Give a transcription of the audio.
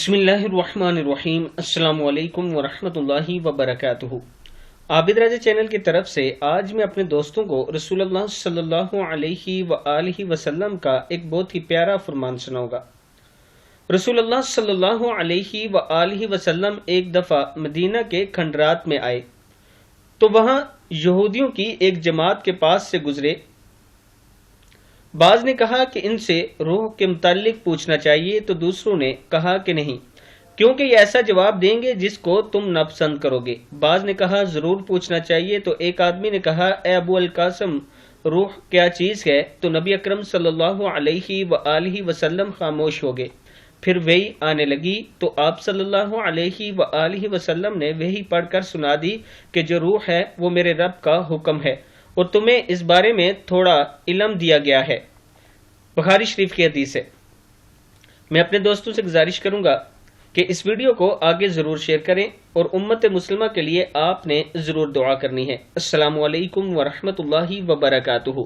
بسم اللہ الرحمن الرحیم۔ السلام علیکم ورحمۃ اللہ وبرکاتہ۔ عابد راجہ چینل کی طرف سے آج میں اپنے دوستوں کو رسول اللہ صلی اللہ علیہ وآلہ وسلم کا ایک بہت ہی پیارا فرمان سناؤں گا۔ رسول اللہ صلی اللہ علیہ وآلہ وسلم ایک دفعہ مدینہ کے کھنڈرات میں آئے تو وہاں یہودیوں کی ایک جماعت کے پاس سے گزرے۔ بعض نے کہا کہ ان سے روح کے متعلق پوچھنا چاہیے تو دوسروں نے کہا کہ نہیں، کیونکہ یہ ایسا جواب دیں گے جس کو تم ناپسند کرو گے۔ بعض نے کہا ضرور پوچھنا چاہیے تو ایک آدمی نے کہا اے ابو القاسم، روح کیا چیز ہے؟ تو نبی اکرم صلی اللہ علیہ وآلہ وسلم خاموش ہو گئے۔ پھر وحی آنے لگی تو آپ صلی اللہ علیہ وآلہ وسلم نے وحی پڑھ کر سنا دی کہ جو روح ہے وہ میرے رب کا حکم ہے اور تمہیں اس بارے میں تھوڑا علم دیا گیا ہے۔ بخاری شریف کی حدیث ہے۔ میں اپنے دوستوں سے گزارش کروں گا کہ اس ویڈیو کو آگے ضرور شیئر کریں اور امت مسلمہ کے لیے آپ نے ضرور دعا کرنی ہے۔ السلام علیکم ورحمۃ اللہ وبرکاتہ۔